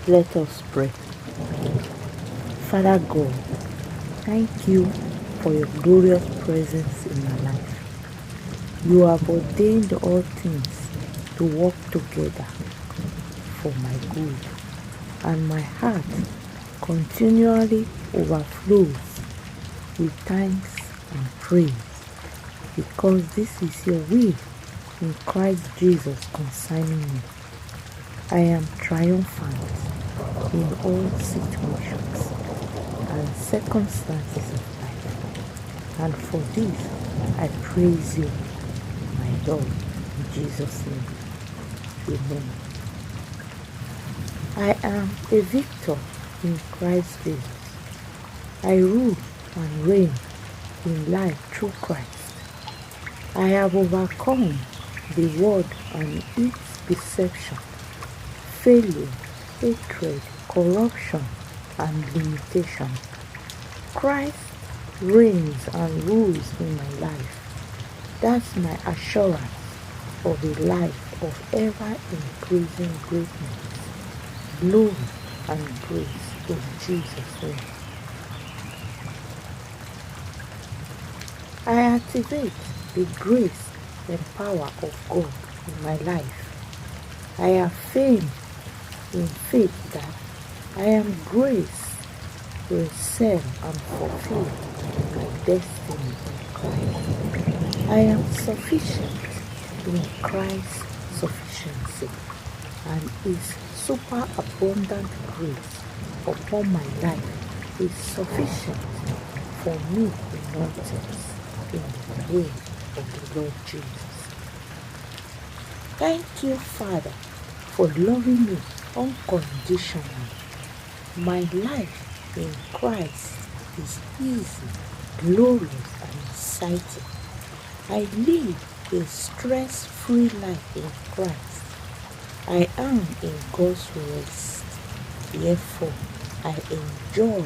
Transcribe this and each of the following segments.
Let us pray. Father God, thank you for your glorious presence in my life. You have ordained all things to work together for my good, and my heart continually overflows with thanks and praise, because this is your will in Christ Jesus concerning me. I am triumphant in all situations and circumstances of life, and for this I praise you, my Lord, in Jesus' name. Amen. I am a victor in Christ Jesus. I rule and reign in life through Christ. I have overcome the world and its deception, failure, hatred, corruption, and limitation. Christ reigns and rules in my life. That's my assurance of a life of ever-increasing greatness, glory, and grace in Jesus' name. I activate the grace and power of God in my life. I affirm in faith that I am graced to excel and fulfill my destiny in Christ. I am sufficient in Christ's sufficiency, and His superabundant grace upon my life is sufficient for me in all things, in the name of the Lord Jesus. Thank you, Father, for loving me unconditionally. My life in Christ is easy, glorious, and exciting. I live a stress-free life in Christ. I am in God's rest. Therefore, I enjoy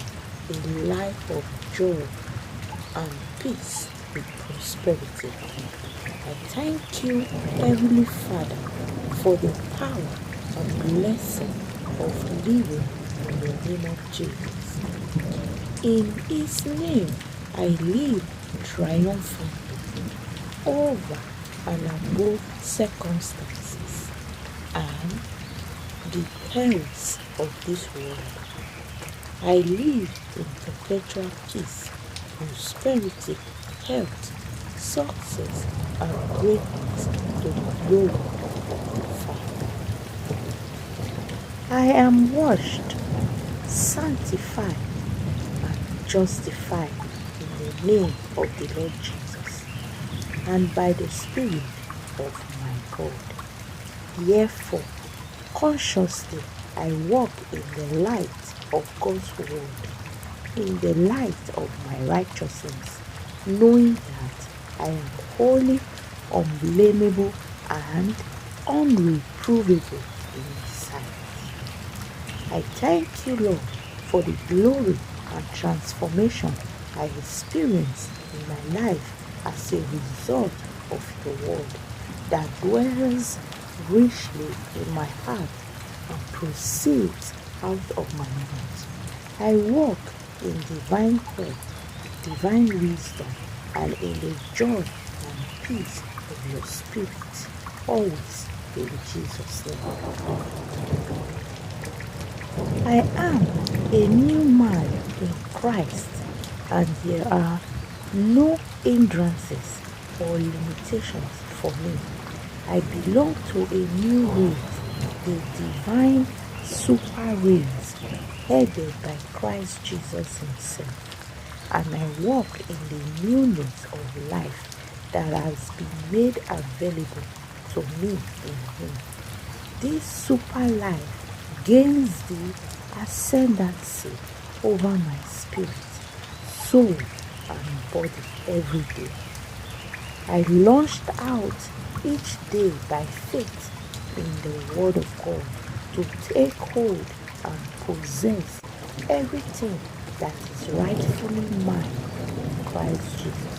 a life of joy and peace with prosperity. I thank you, Heavenly Father, for the power and blessing of living in the name of Jesus. In His name, I live triumphantly over and above circumstances and the perils of this world. I live in perpetual peace, prosperity, health, success, and greatness to the glory of the Father. I am washed, sanctified, and justified in the name of the Lord Jesus, and by the Spirit of my God. Therefore, consciously I walk in the light of God's word, in the light of my righteousness, knowing that I am holy, unblameable, and unreprovable in His sight. I thank you, Lord, for the glory and transformation I experienced in my life as a result of your word that dwells richly in my heart and proceeds out of my mouth. I walk in divine health, divine wisdom, and in the joy and peace of your Spirit, always in Jesus' name. I am a new man in Christ, and there are no hindrances or limitations for me. I belong to a new race, the divine super race, headed by Christ Jesus Himself, and I walk in the newness of life that has been made available to me in Him. This super life gains the ascendancy over my spirit, soul, and body every day. I launched out each day by faith in the Word of God to take hold and possess everything that is rightfully mine in Christ Jesus.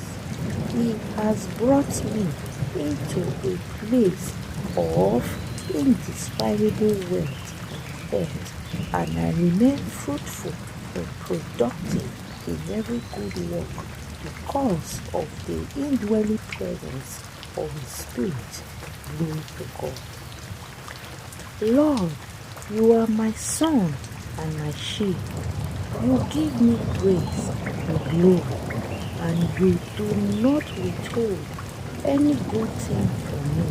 He has brought me into a place of indescribable wealth and health and I remain fruitful and productive in every good work because of the indwelling presence of His Spirit. Glory to God. Lord, you are my sun and my shield. You give me grace and glory, and you do not withhold any good thing from me,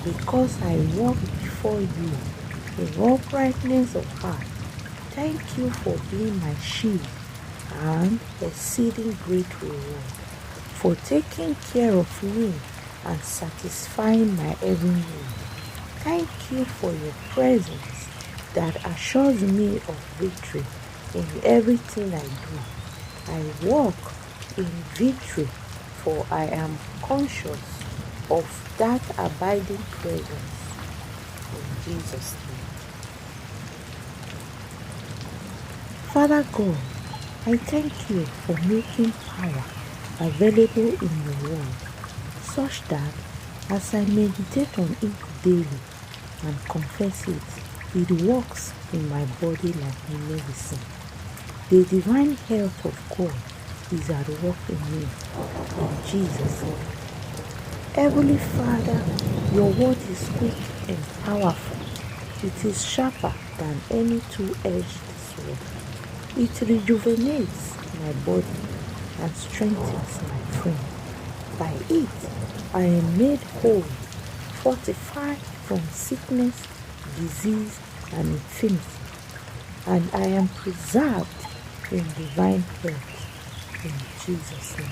because I walk before you in uprightness of heart. Thank you for being my shield and exceeding great reward, for taking care of me and satisfying my every need. Thank you for your presence that assures me of victory in everything I do. I walk in victory, for I am conscious of that abiding presence. In Jesus' name. Father God, I thank you for making power available in your word, such that as I meditate on it daily and confess it, it works in my body like medicine. The divine health of God is at work in me. In Jesus' name. Heavenly Father, your word is quick and powerful. It is sharper than any two-edged sword. It rejuvenates my body and strengthens my frame. By it, I am made whole, fortified from sickness, disease, and infirmity, and I am preserved in divine health. In Jesus' name.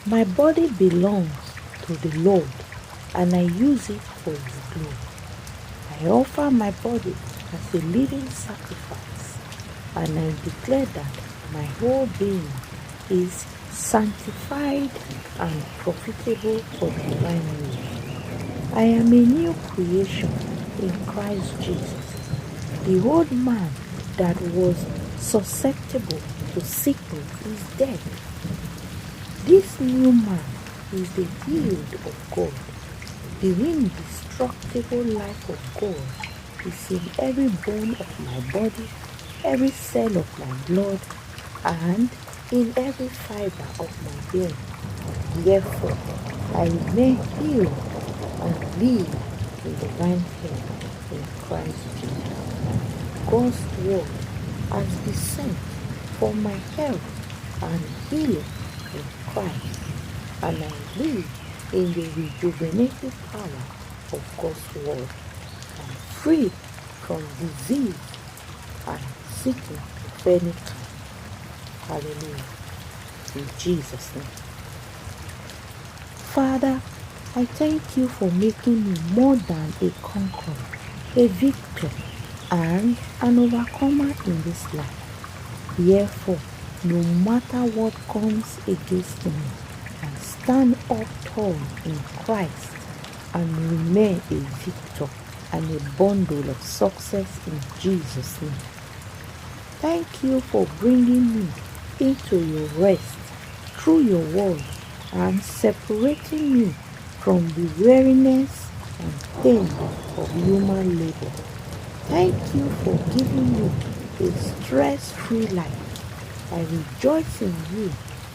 My body belongs to the Lord, and I use it for His glory. I offer my body as a living sacrifice, and I declare that my whole being is sanctified and profitable for divine use. I am a new creation in Christ Jesus. The old man that was susceptible to sickness is dead. This new man is the yield of God. The indestructible life of God is in every bone of my body, every cell of my blood, and in every fiber of my being. Therefore, I remain healed and live in divine health in Christ Jesus. God's word has been sent for my health and healing in Christ, and I live in the rejuvenating power of God's word. I'm free from disease and sickness of any kind. Hallelujah. In Jesus' name. Father, I thank you for making me more than a conqueror, a victor, and an overcomer in this life. Therefore, no matter what comes against me, I stand up tall in Christ and remain a victor and a bundle of success in Jesus' name. Thank you for bringing me into your rest through your word and separating me from the weariness and pain of human labor. Thank you for giving me a stress-free life. I rejoice in you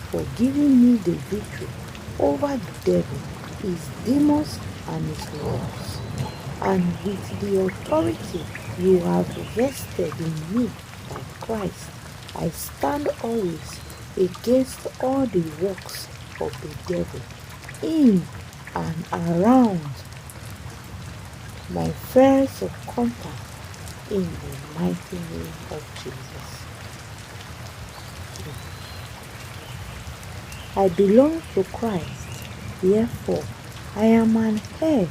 for giving me the victory over the devil, his demons, and his works. And with the authority you have vested in me by Christ, I stand always against all the works of the devil in and around my spheres of contact in the mighty name of Jesus. I belong to Christ, therefore I am an heir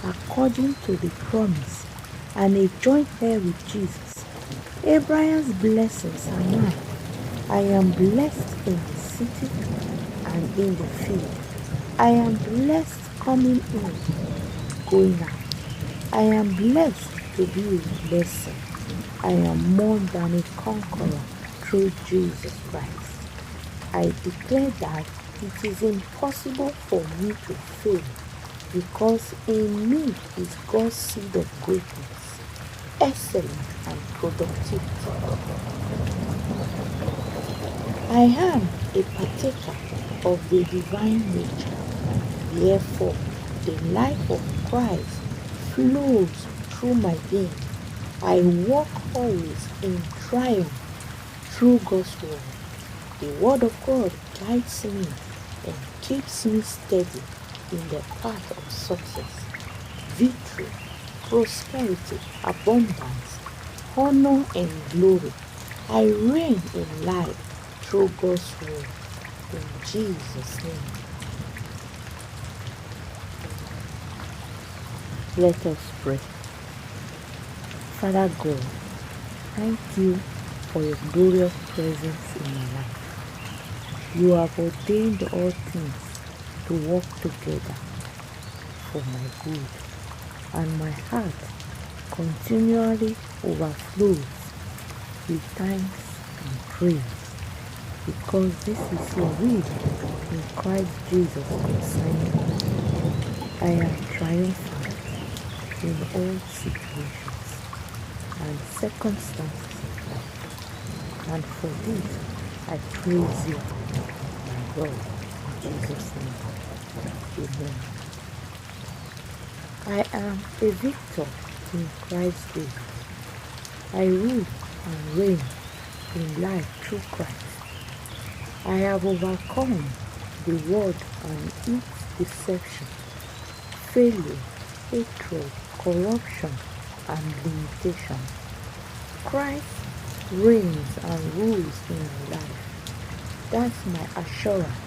according to the promise and a joint heir with Jesus. Abraham's blessings are mine. I am blessed in the city and in the field. I am blessed coming in, going out. I am blessed to be a blessing. I am more than a conqueror through Jesus Christ. I declare that it is impossible for me to fail because in me is God's seed of greatness, excellence, and productivity. I am a partaker of the divine nature. Therefore, the life of Christ flows through my being. I walk always in triumph through God's word. The word of God guides me and keeps me steady in the path of success, victory, prosperity, abundance, honor, and glory. I reign in life through God's word. In Jesus' name. Let us pray. Father God, thank you for your glorious presence in my life. You have ordained all things to work together for my good, and my heart continually overflows with thanks and praise, because this is your will in Christ Jesus concerning me. I am triumphant in all situations and circumstances of life, and for this I praise you, my God, in Jesus' name. Amen. I am a victor in Christ Jesus. I rule and reign in life through Christ. I have overcome the world and its deception, failure, hatred, corruption, and limitation. Christ reigns and rules in my life. That's my assurance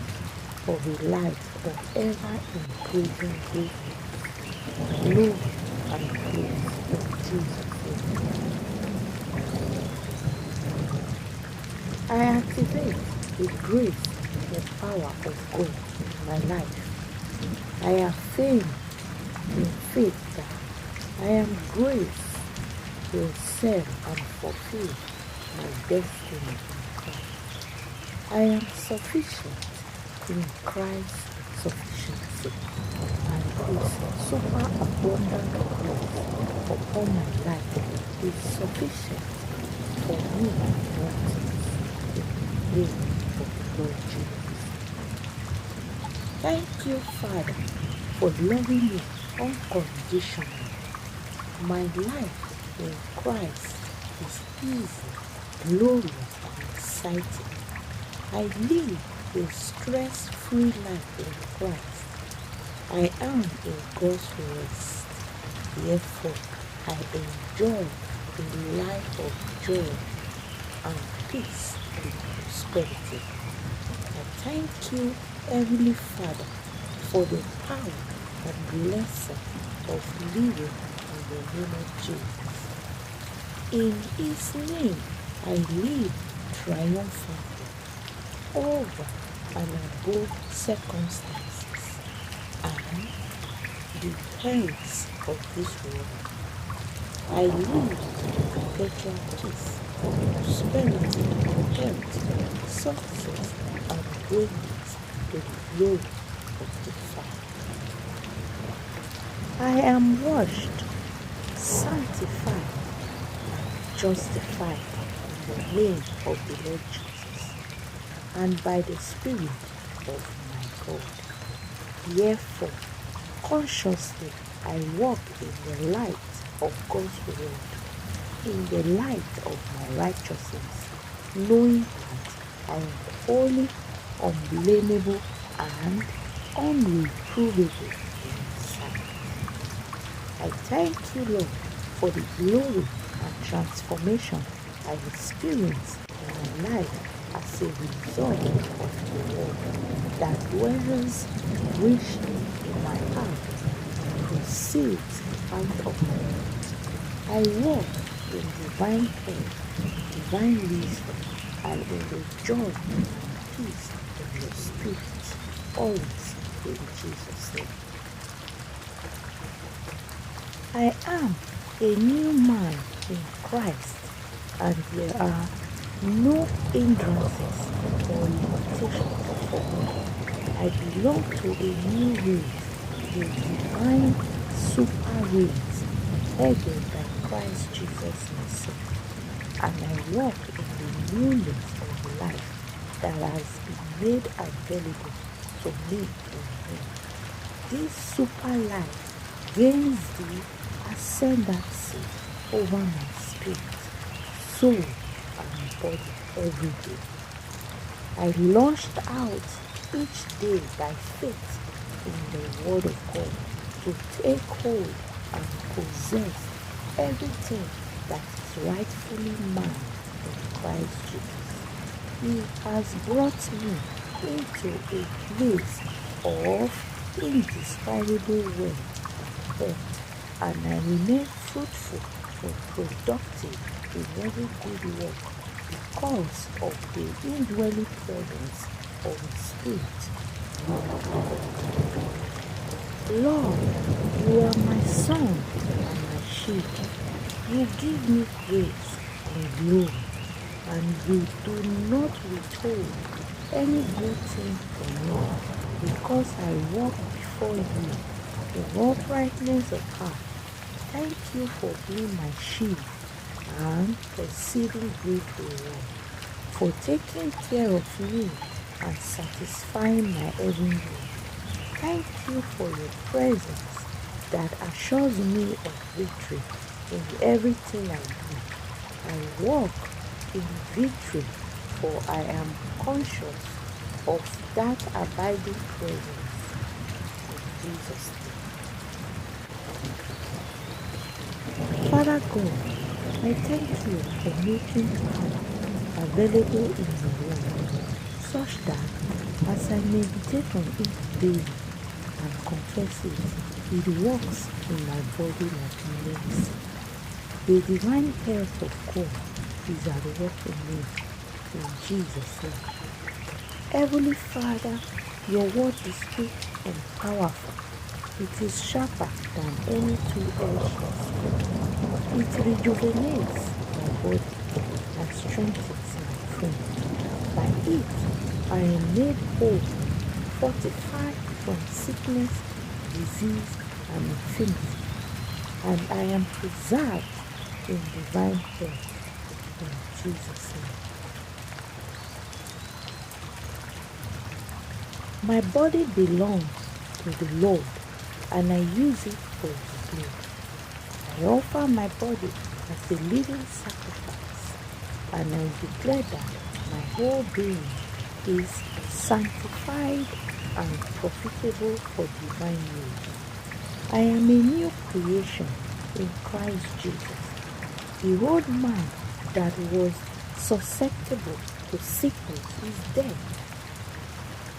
of a life of ever-increasing greatness, glory, and praise in Jesus' name. I activate the grace and power of God in my life. I affirm in faith that I am graced to excel and fulfill my destiny in Christ. I am sufficient in Christ's sufficiency, and His superabundant grace upon my life is sufficient for me in all things, in the name of the Lord Jesus. Thank you, Father, for loving me unconditionally. My life in Christ is easy, glorious, and exciting. I live a stress-free life in Christ. I am in God's rest. Therefore, I enjoy a life of joy and peace and prosperity. I thank you, Heavenly Father, for the power and blessing of living in the name of Jesus. In His name, I live triumphantly over and above circumstances and the perils of this world. I live in perpetual peace, prosperity, health, success, and greatness to the glory of the Father. I am washed, sanctified, and justified in the name of the Lord Jesus, and by the Spirit of my God. Therefore, consciously I walk in the light of God's word, in the light of my righteousness, knowing that I am holy, unblameable, and unreprovable in His sight. I thank you, Lord, for the glory and transformation I experience in my life as a result of the word that dwells richly in my heart and proceeds out of my mouth. I walk in divine health, divine wisdom, and in the joy and peace of your Spirit, always in Jesus' name. I am a new man in Christ, and there are no hindrances or limitations for me. I belong to a new race, the divine super race headed by Christ Jesus my Son, and I walk in the newness of life that has been made available to me in Him. This super life gains the ascendancy over my spirit, soul, and body every day. I launched out each day by faith in the Word of God to take hold and possess everything that is rightfully mine in Christ Jesus. He has brought me into a place of indescribable wealth and health, and I remain fruitful and productive in every good work because of the indwelling presence of the Spirit. Lord, you are my son and my shield. You give me grace and glory, and you do not withhold any good thing from me, because I walk before you in uprightness of heart. Thank you for being my shield and exceeding great reward, for taking care of me and satisfying my every need. Thank you for your presence that assures me of victory in everything I do. I walk in victory, for I am conscious of that abiding presence. In Jesus' name. Father God, I thank you for making power available in your word, such that as I meditate on it daily and confess it, it works in my body like medicine. The divine health of God is at work in me, in Jesus' name. Heavenly Father, your word is quick and powerful. It is sharper than any two-edged sword. It rejuvenates my body and strengthens my frame. By it, I am made whole, fortified from sickness, disease, and infirmity, and I am preserved in divine health. In Jesus' name. My body belongs to the Lord, and I use it for His glory. I offer my body as a living sacrifice, and I declare that my whole being is sanctified and profitable for divine use. I am a new creation in Christ Jesus. The old man that was susceptible to sickness is dead.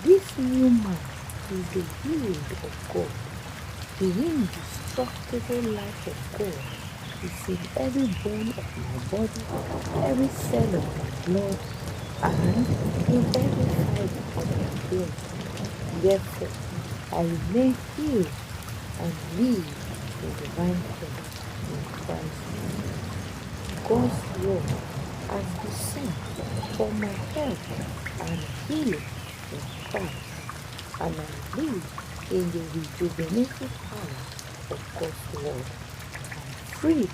This new man is the healed of God. The indestructible life of God is in every bone of my body, every cell of my blood, and in every fiber of my blood. Therefore, I remain healed and live in divine health in Christ Jesus. God's word has been sent for my health and healing in Christ, and I live in the rejuvenating power of God's word. I'm free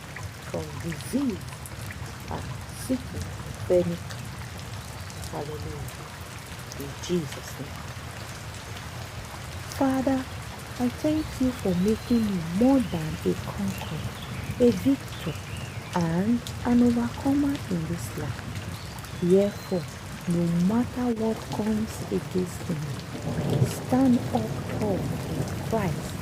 from disease and sickness of any kind. Hallelujah. In Jesus' name. Father, I thank you for making me more than a conqueror, a victor, and an overcomer in this life. Therefore, no matter what comes against me, I stand up tall in Christ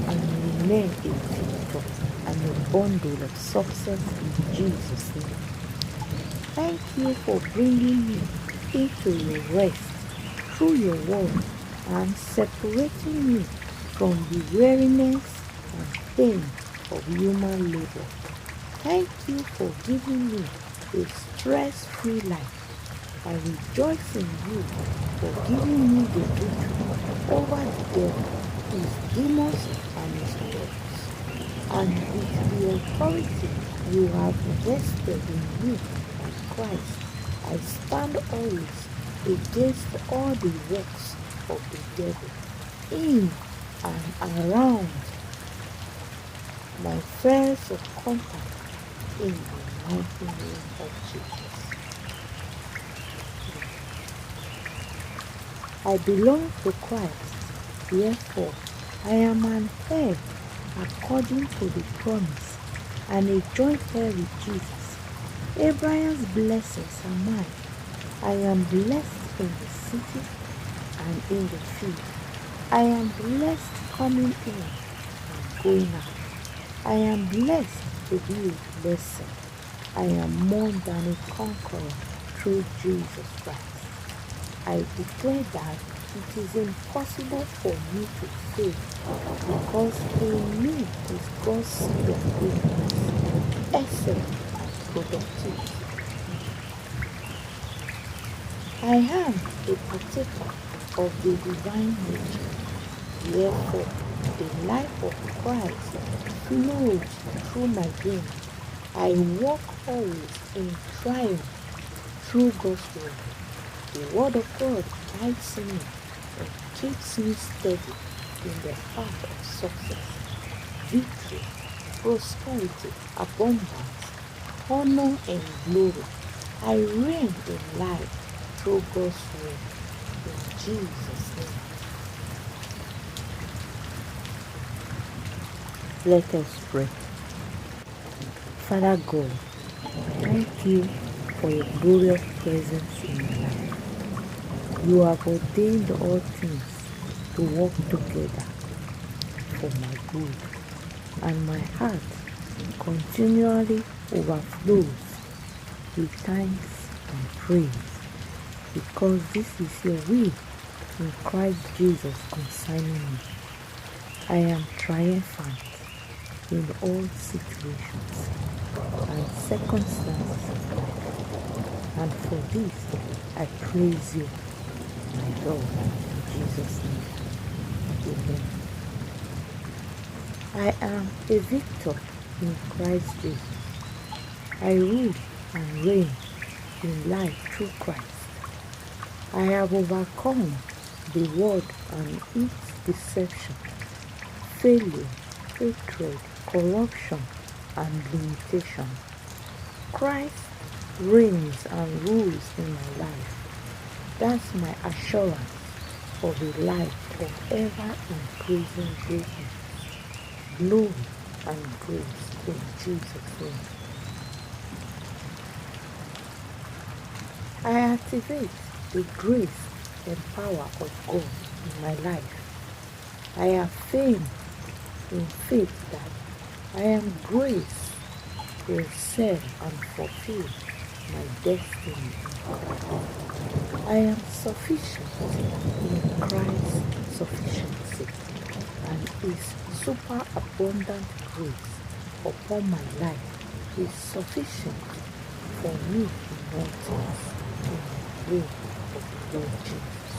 and remain a victor and a bundle of success in Jesus' name. Thank you for bringing me into your rest through your word and separating me from the weariness and pain of human labor. Thank you for giving me a stress-free life. I rejoice in you for giving me the victory over the devil, his demons, and his works. And with the authority you have vested in me by Christ, I stand always against all the works of the devil. In and around my friends of contact in the mighty name of Jesus. I belong to Christ, therefore I am an heir according to the promise and a joint heir with Jesus. Abraham's blessings are mine. I am blessed in the city and in the field. I am blessed coming in and going out. I am blessed to be a blessing. I am more than a conqueror through Jesus Christ. I declare that it is impossible for me to fail because in me is God's seed of greatness, excellence and productivity. I am a partaker of the divine nature. Therefore, the life of Christ flows through my being. I walk always in triumph through God's word. The word of God guides me and keeps me steady in the path of success, victory, prosperity, abundance, honor, and glory. I reign in life through God's word. In Jesus' name. Let us pray. Father God, thank you for your glorious presence in my life. You have ordained all things to work together for my good, and my heart continually overflows with thanks and praise, because this is your will in Christ Jesus concerning me. I am triumphant in all situations and circumstances of life, and for this I praise you, my Lord, in Jesus' name. Amen. I am a victor in Christ Jesus. I rule and reign in life through Christ. I have overcome the world and its deception, failure, hatred, corruption, and limitation. Christ reigns and rules in my life. That's my assurance of a life of ever-increasing greatness, glory, and grace in Jesus' name. I activate the grace and power of God in my life. I affirm in faith that I am grace will serve and fulfill my destiny in Christ. I am sufficient in Christ's sufficiency, and His superabundant grace upon my life is sufficient for me in all things, in the name of the Lord Jesus.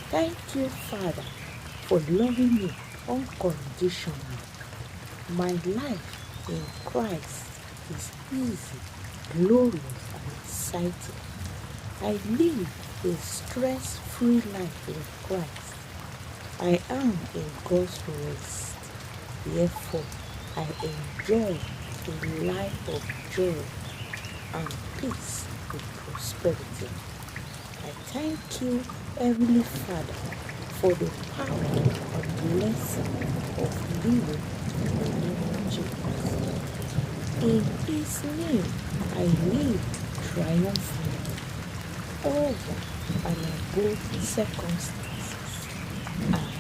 Thank you, Father, for loving me unconditionally. My life in Christ is easy, glorious, and exciting. I live a stress-free life in Christ. I am in God's rest. Therefore, I enjoy a life of joy and peace with prosperity. I thank you, Heavenly Father, for the power and blessing of living in the name of Jesus. In His name, I live triumphantly over and above circumstances and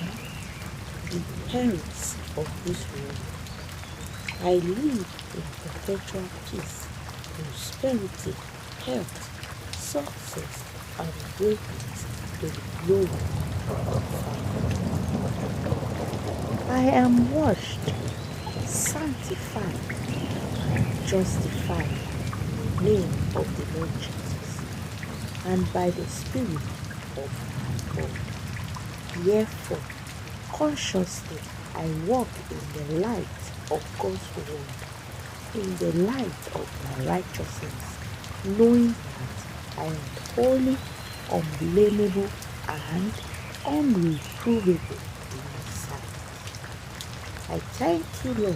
the perils of this world. I live in perpetual peace, prosperity, health, success, and greatness to the glory of the Father. I am washed, sanctified, and justified in the name of the Lord Jesus, and by the Spirit of my God. Therefore, consciously I walk in the light of God's word, in the light of my righteousness, knowing that I am holy, unblameable, and unreprovable I thank you, Lord,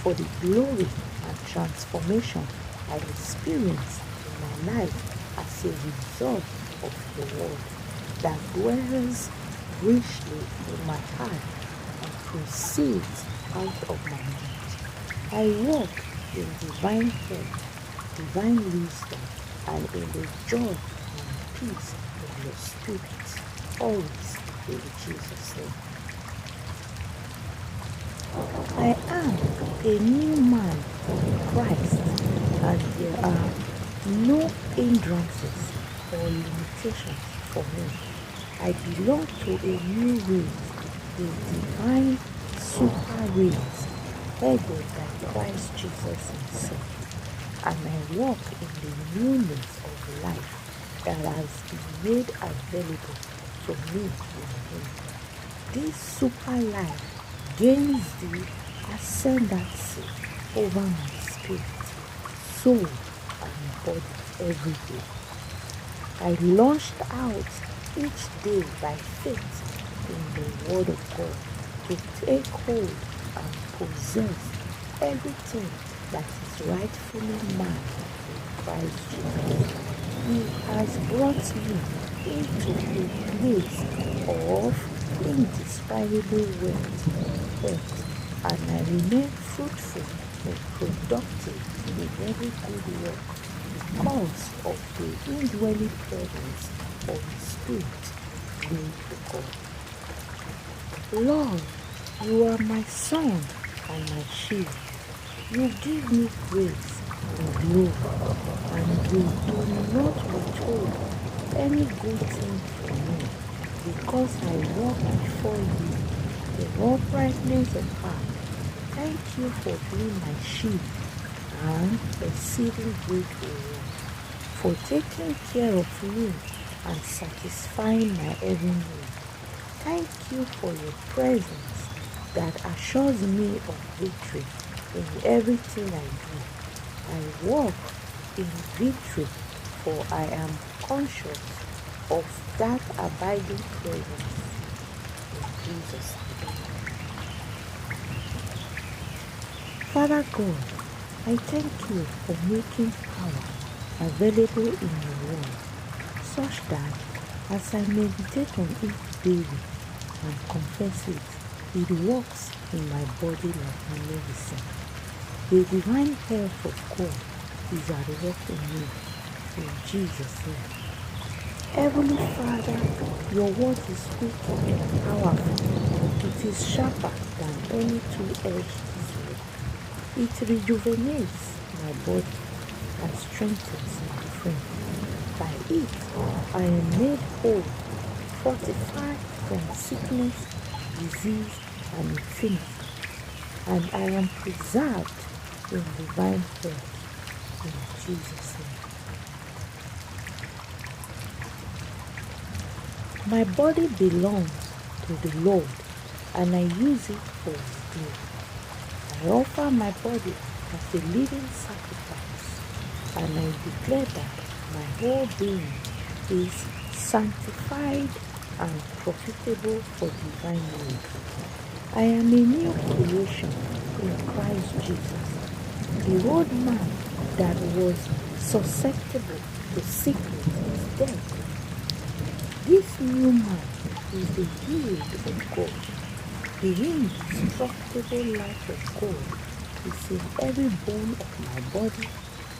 for the glory and transformation I experience in my life as a result of your word that dwells richly in my heart and proceeds out of my mouth. I walk in divine health, divine wisdom, and in the joy and peace of your spirit, always in Jesus' name. I am a new man in Christ, and there are no hindrances or limitations for me. I belong to a new race, a divine super race, headed by Christ Jesus himself, and I walk in the newness of life that has been made available to me in him. This super life gains the ascendancy over my spirit, soul, and body every day. I launched out each day by faith in the Word of God to take hold and possess everything that is rightfully mine in Christ Jesus. He has brought me into a place of indescribable wealth, and I remain fruitful and productive in every good work because of the indwelling presence of the Spirit. Glory to God. Lord, you are my son and my shield. You give me grace and glory, and you do not withhold any good thing from me, because I walk before you in uprightness of heart. Thank you for being my shield and exceeding great reward, for taking care of me and satisfying my every need. Thank you for your presence that assures me of victory in everything I do. I walk in victory, for I am conscious of that abiding presence. In Jesus' name. Father God, I thank you for making power available in your word, such that as I meditate on it daily and confess it, it works in my body like medicine. The divine health of God is at work in me, in Jesus' name. Heavenly Father, your word is quick and powerful. It is sharper than any two-edged sword. It rejuvenates my body and strengthens my frame. By it, I am made whole, fortified from sickness, disease, and infirmity, and I am preserved in divine health. In Jesus' name. My body belongs to the Lord, and I use it for his glory. I offer my body as a living sacrifice, and I declare that my whole being is sanctified and profitable for divine use. I am a new creation in Christ Jesus. The old man that was susceptible to sickness is dead. This new man is the healed of God. The indestructible life of God is in every bone of my body,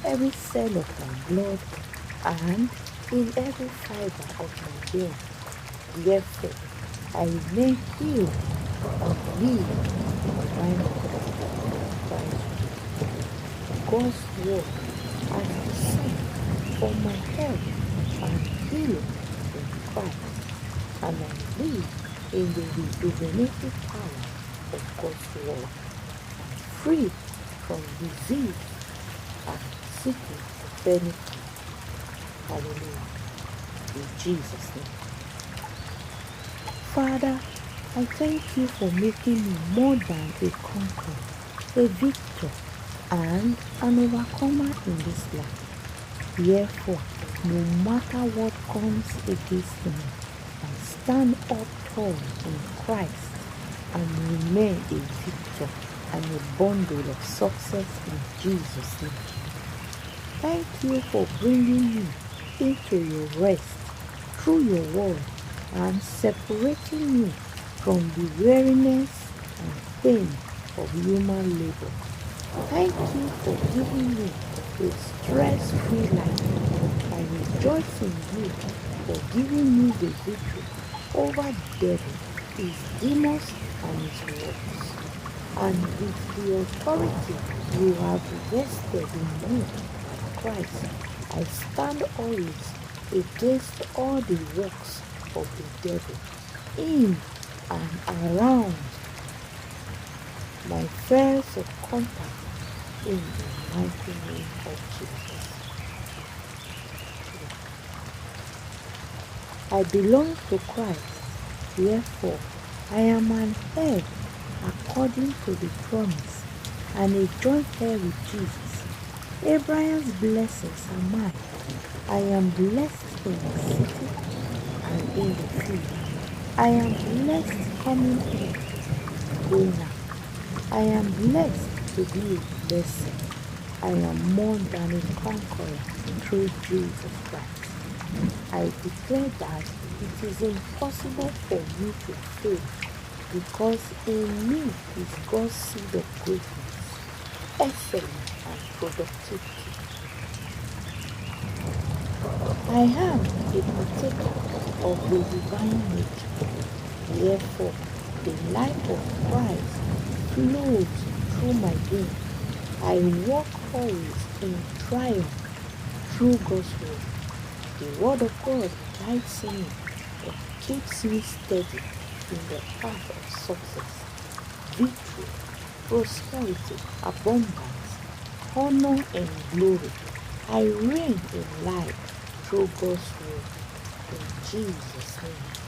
every cell of my blood, and in every fiber of my being. Therefore, I remain healed and live in divine health in Christ Jesus. God's word has descended for my health and healing in Christ, and I live in the rejuvenating power of God's word, free from disease and sickness of any kind. Hallelujah. In Jesus' name. Father, I thank you for making me more than a conqueror, a victor, and an overcomer in this life. Therefore, no matter what comes against me, I stand up tall in Christ and remain a victor and a bundle of success in Jesus' name. Thank you for bringing me into your rest through your word and separating me from the weariness and pain of human labor. Thank you for giving me a stress-free life. I rejoice in you for giving me the victory over the devil, his demons, and his works. And with the authority you have vested in me, Christ, I stand always against all the works of the devil in and around my spheres of contact in the mighty name of Jesus. I belong to Christ, therefore I am an heir according to the promise and a joint heir with Jesus. Abraham's blessings are mine. I am blessed in the city and in the field. I am blessed coming in, going out. I am blessed to be a blessing. I am more than a conqueror through Jesus Christ. I declare that it is impossible for me to fail because in me is God's seed of greatness, excellence, and productivity. I am a partaker of the divine nature. Therefore, the life of Christ flows through my being. I walk always in triumph through God's word. The word of God guides me and keeps me steady in the path of success, victory, prosperity, abundance, honor, and glory. I reign in life through God's word. In Jesus' name.